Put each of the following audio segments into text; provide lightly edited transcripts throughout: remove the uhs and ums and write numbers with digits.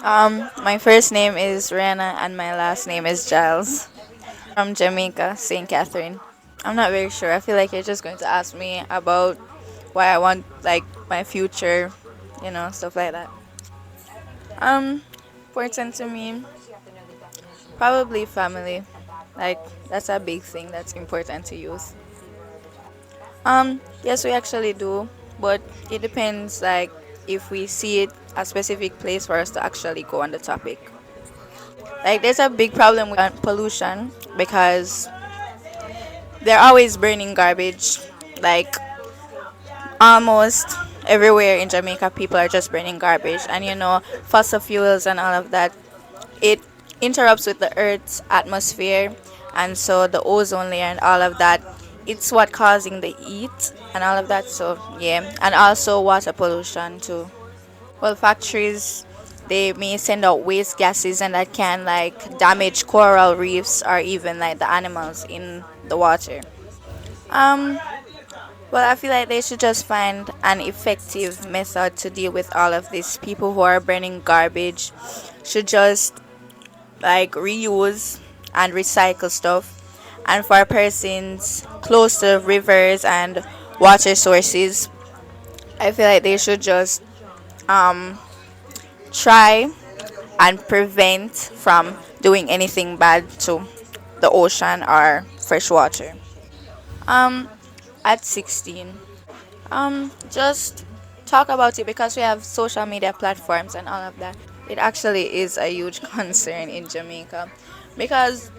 My first name is Rana and my last name is Giles. From Jamaica, St. Catherine. I'm not very sure. I feel like you're just going to ask me about why I want like my future, stuff like that. Um, Important to me, probably family. Like that's a big thing that's important to youth. Yes, we actually do, but it depends like if we see it a specific place for us to actually go on the topic. Like there's a big problem with pollution because they're always burning garbage. Like almost everywhere in Jamaica, people are just burning garbage, and fossil fuels and all of that. It interrupts with the Earth's atmosphere, and so the ozone layer and all of that. It's what causing the heat and all of that. So yeah, and also water pollution too. Well, factories they may send out waste gases and that can like damage coral reefs or even like the animals in the water. Um, well, I feel like they should just find an effective method to deal with all of these people who are burning garbage. Should just like reuse and recycle stuff. And for persons close to rivers and water sources, I feel like they should just um, try and prevent from doing anything bad to the ocean or fresh water. Um, at 16. Just talk about it because we have social media platforms and all of that. It actually is a huge concern in Jamaica because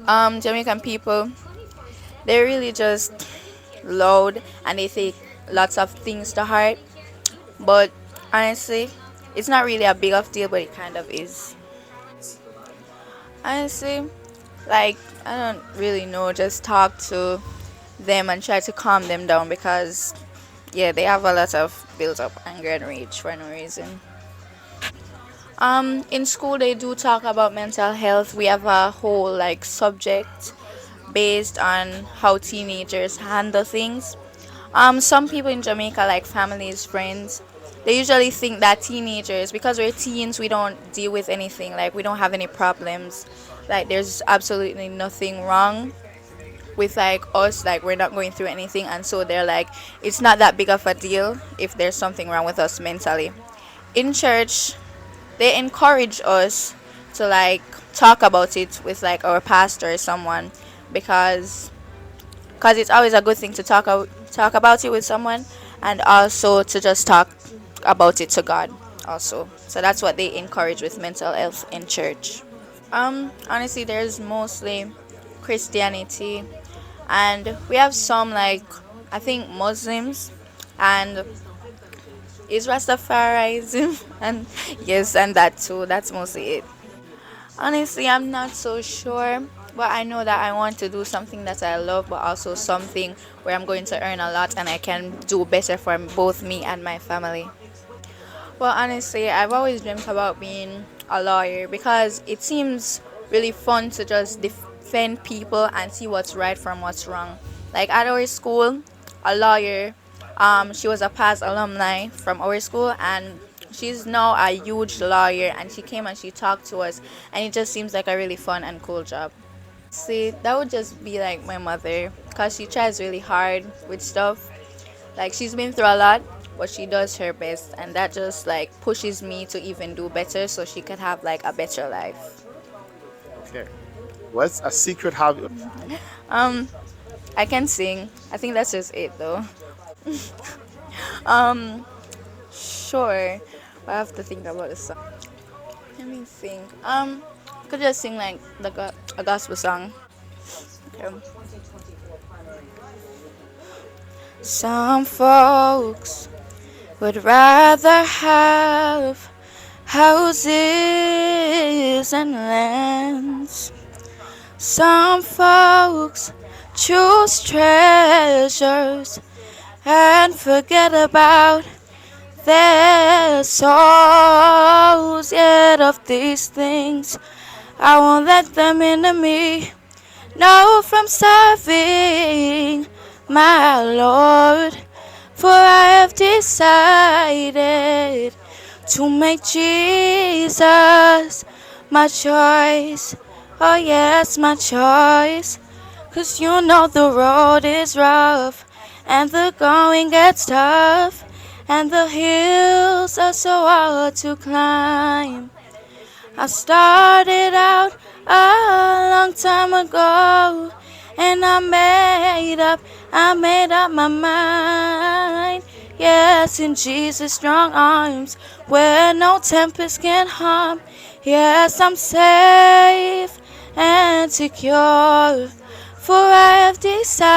Jamaican people they're really just loud and they take lots of things to heart. But honestly, it's not really a big of deal, but it kind of is. Honestly, like I don't really know. Just talk to them and try to calm them down because yeah, they have a lot of built up anger and rage for no reason. In school they do talk about mental health. We have a whole like subject based on how teenagers handle things. Some people in Jamaica, like families, friends, they usually think that teenagers, because we're teens, we don't deal with anything. Like we don't have any problems. Like there's absolutely nothing wrong with like us. Like we're not going through anything, and so they're like, it's not that big of a deal if there's something wrong with us mentally. In church, they encourage us to like talk about it with like our pastor or someone because it's always a good thing to talk about it with someone and also to just talk about it to God also. So that's what they encourage with mental health in church. Honestly, there's mostly Christianity and we have some like I think Muslims and is Rastafarianism and yes and that too. That's mostly it. Honestly, I'm not so sure, but I know that I want to do something that I love, but also something where I'm going to earn a lot and I can do better for both me and my family. Well, honestly, I've always dreamt about being a lawyer because it seems really fun to just defend people and see what's right from what's wrong. Like at our school, a lawyer, she was a past alumni from our school and she's now a huge lawyer and she came and she talked to us and it just seems like a really fun and cool job. See, that would just be like my mother because she tries really hard with stuff. Like she's been through a lot, but she does her best and that just like pushes me to even do better so she could have like a better life. Okay. What's a secret hobby? Um, I can sing. I think that's just it though. Um, sure. I have to think about a song. Let me think. I could just sing like a gospel song. Okay. Some folks would rather have houses and lands. Some folks choose treasures and forget about their souls. Yet of these things, I won't let them into me. No, from serving my Lord, for I have decided to make Jesus my choice. Oh, yes, my choice. 'Cause you know the road is rough and the going gets tough and the hills are so hard to climb. I started out a long time ago and I made up my mind. Yes, in Jesus' strong arms where no tempest can harm. Yes, I'm safe and secure. For I have decided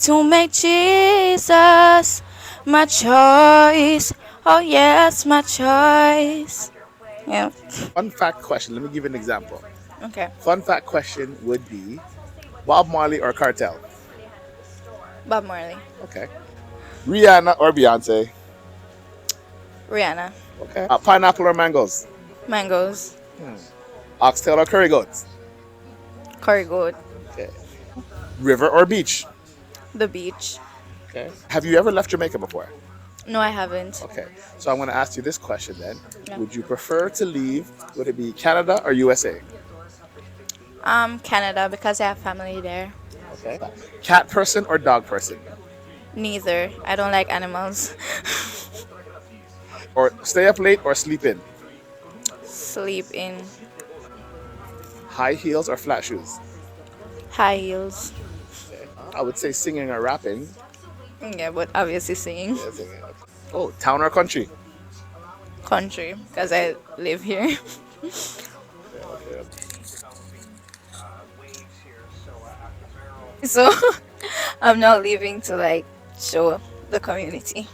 to make Jesus my choice. Oh, yes, my choice. Yeah. Fun fact question. Let me give you an example. Okay. Fun fact question would be Bob Marley or Cartel? Bob Marley. Okay. Rihanna or Beyonce? Rihanna. Okay. Pineapple or mangoes? Mangoes. Hmm. Oxtail or curry goats? Curry goat. Okay. River or beach? The beach. Okay. Have you ever left Jamaica before? No, I haven't. Okay. So I'm going to ask you this question then. Yeah. Would you prefer to leave? Would it be Canada or USA? Canada because I have family there. Okay. Cat person or dog person? Neither. I don't like animals. Or stay up late or sleep in? Sleep in High heels or flat shoes? high heels. I would say singing or rapping. Yeah, but obviously singing. Yeah, singing. Oh, town or country? Country because I live here. Okay. So I'm not leaving to like show the community.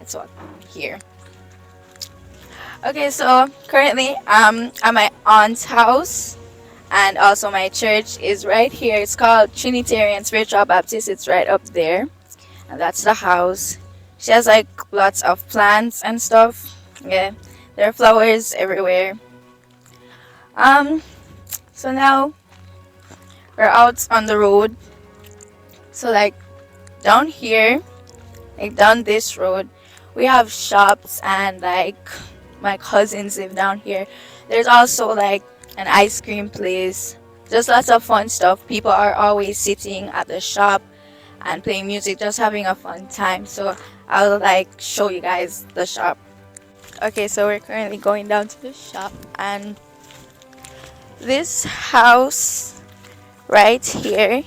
It's what here. Okay, so currently at my aunt's house, and also my church is right here. It's called Trinitarian Spiritual Baptist. It's right up there, and that's the house. She has like lots of plants and stuff. Yeah, there are flowers everywhere. Um, so now we're out on the road. So like down here, like down this road, we have shops and like my cousins live down here. There's also like an ice cream place. Just lots of fun stuff. People are always sitting at the shop and playing music, just having a fun time. So I'll like show you guys the shop. Okay, so we're currently going down to the shop, and this house right here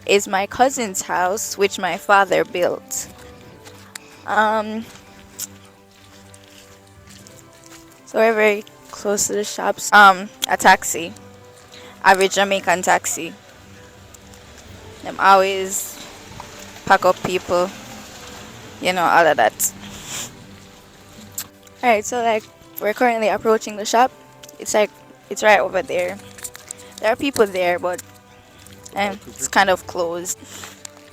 is my cousin's house, which my father built. So we're very close to the shops. A taxi, average Jamaican taxi. Them always pack up people, all of that. Alright, so like we're currently approaching the shop. It's like it's right over there. There are people there, but it's kind of closed.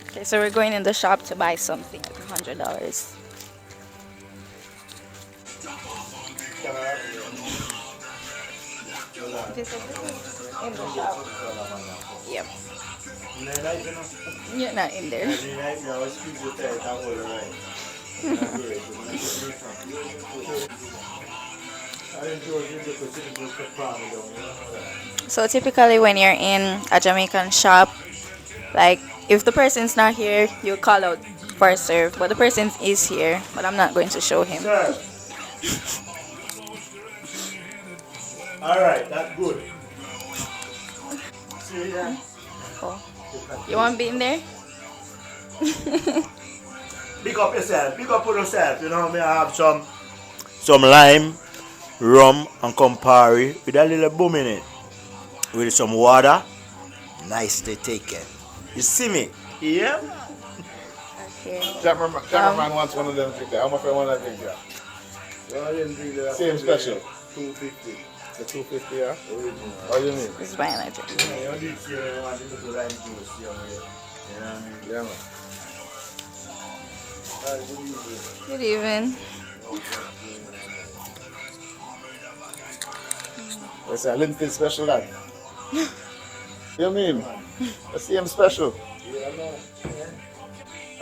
Okay, so we're going in the shop to buy something like $100. Okay, so this is in the shop. Yep. You're not in there. So typically when you're in a Jamaican shop, like if the person's not here, you call out for serve. But the person is here, but I'm not going to show him. Alright, that's good. See ya. Oh. You want to be in there? Pick up yourself, pick up on yourself. Me have some lime, rum, and Campari with a little boom in it. With some water. Nicely taken. You see me? Yeah? Okay. Cameraman wants one of them drink there. How much I want that drink there? Same special. 250. The 250, yeah? What do you mean? This is buying a drink. Yeah, man. Good evening. It's a Linfield special, that. You mean? The same special.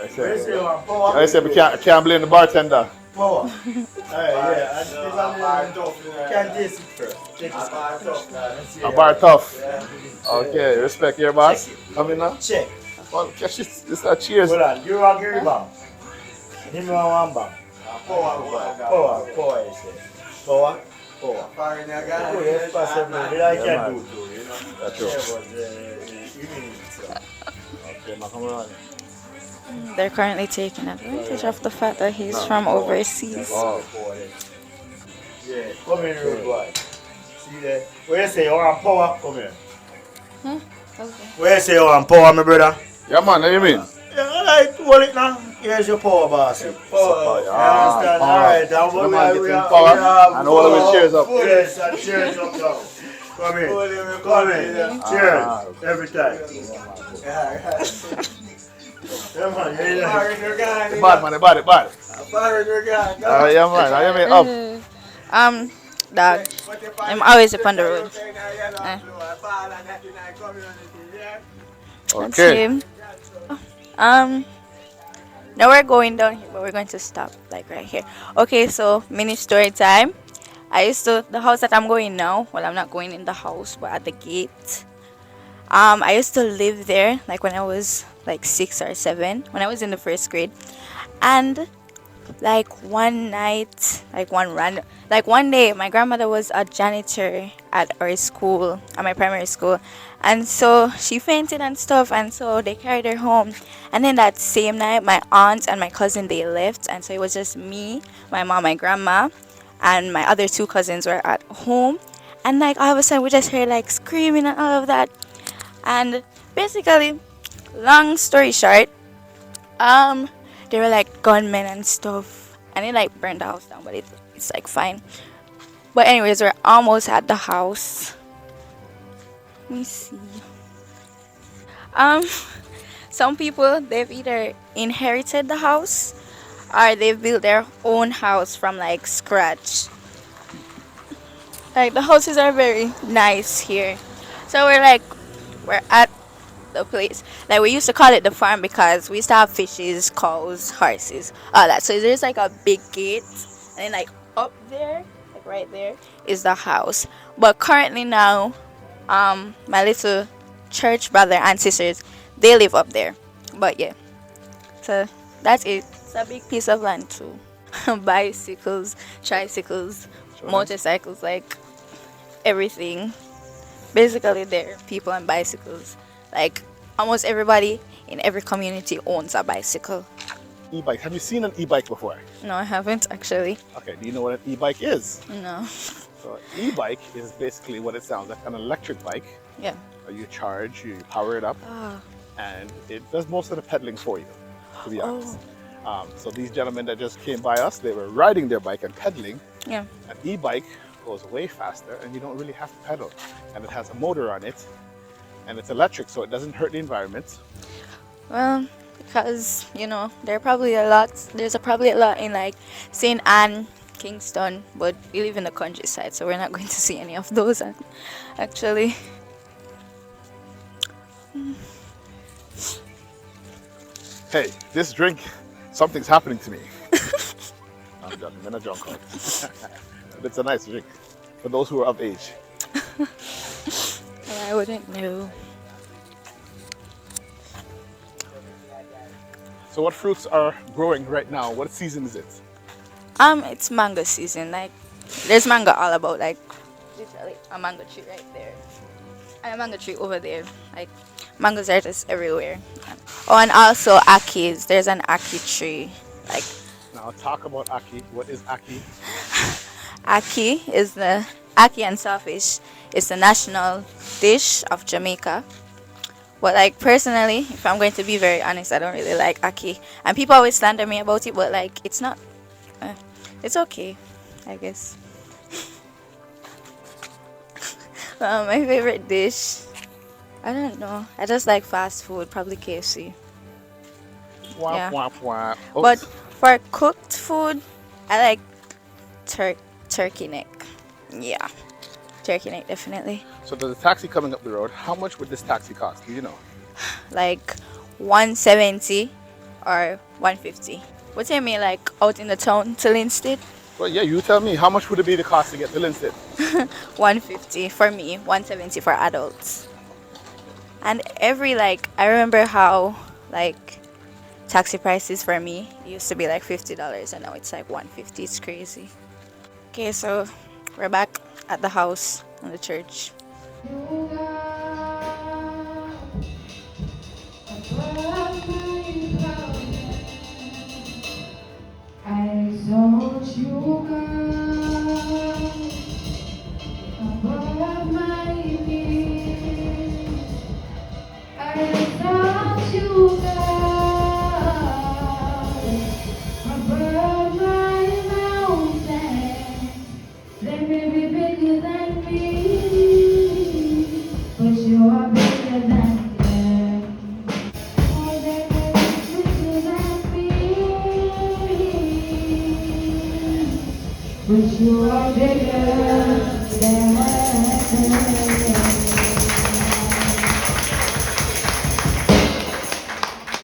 I said we can't blame the bartender. Power. Alright, yeah. And can taste it first. Check it. A bar tough. Yeah. Okay, respect your boss. Come in now. Check. Well, catch this a cheers. Hold on. You are Gary Bang. Him one bang. Power, you say. Power. Oh, yes, possible. I Yeah, can man. do too, you know. That's true. Yeah, but you need it, so. Okay, man, come on. They're currently taking advantage of the fact that he's from overseas. Oh, Yeah, come in, road boy. See there? Where you say you want power? Come here. Hmm? Okay. Where you say you want power, my brother? yeah, man. What do you mean? Yeah, alright, hold it now. Here's your power, boss. Power, You understand? power. Alright, now The man getting power, and all of it cheers up. Yes, and cheers up now. Come in. Come in. Cheers. Every time. Yeah, man. Yeah, The bad man, the bad. Yeah, man. How you mean up? Dog. I'm always up on the road. That's Okay. him. Um, now we're going down here, but we're going to stop like right here. Okay, so mini story time. The house that I'm going now. Well, I'm not going in the house, but at the gate. I used to live there like when I was like 6 or 7, when I was in the first grade, and like one night, like one day, my grandmother was a janitor at our school, at my primary school, and so she fainted and stuff, and so they carried her home. And then that same night, my aunt and my cousin, they left, and so it was just me, my mom, my grandma, and my other 2 cousins were at home. And like all of a sudden, we just heard like screaming and all of that. And basically, long story short, they were like gunmen and stuff, and it like burned the house down, but it's like fine. But anyways, we're almost at the house. Let me see. Um, some people, they've either inherited the house or they've built their own house from like scratch. Like the houses are very nice here. So we're at the place. Like we used to call it the farm because we used to have fishes, cows, horses, all that. So there's like a big gate, and then like up there, like right there, is the house. But currently now, my little church brother and sisters, they live up there. But yeah, so that's it. It's a big piece of land too. Bicycles, tricycles, motorcycles, like everything. Basically, there are people on bicycles. Like almost everybody in every community owns a bicycle. E-bike. Have you seen an e-bike before? No, I haven't actually. Okay. Do you know what an e-bike is? No. So an e-bike is basically what it sounds like, an electric bike. Yeah. You charge, you power it up, Oh. and it does most of the pedaling for you, to be Oh. honest. So these gentlemen that just came by us, they were riding their bike and pedaling. Yeah. An e-bike goes way faster, and you don't really have to pedal. And it has a motor on it, and it's electric, so it doesn't hurt the environment. Well, because there's probably a lot in like St. Anne, Kingston, but we live in the countryside, so we're not going to see any of those actually. Hey, this drink, something's happening to me. I'm joking, I'm not drunk. But it's a nice drink for those who are of age. I wouldn't know. So what fruits are growing right now? What season is it? It's mango season. Like, there's mango all about. Like, literally a mango tree right there, and a mango tree over there. Like, mangoes are just everywhere. Oh, and also akis. There's an aki tree. Like, Now talk about ackee. What is ackee? Aki and saltfish is the national dish of Jamaica. But like personally, if I'm going to be very honest, I don't really like aki. And people always slander me about it, but like it's not. It's okay, I guess. My favorite dish, I don't know. I just like fast food, probably KFC. Wah, Yeah. wah, wah. Oh, But for cooked food, I like turkey neck. Yeah, turkey neck definitely. so there's a taxi coming up the road. How much would this taxi cost? Do you know? Like 170 or 150. What do you mean, like out in the town till instead? Well, yeah, you tell me. How much would it be the cost to get to Linstead? 150 for me, 170 for adults. And every like I remember how like taxi prices for me used to be like $50 and now it's like 150. It's crazy. Okay, so we're back at the house in the church. I exalt you, God, above my needs. I exalt you, God, above my mountains. They may be bigger than me, but you are bigger than them. Oh, they may be bigger than me, but you are bigger.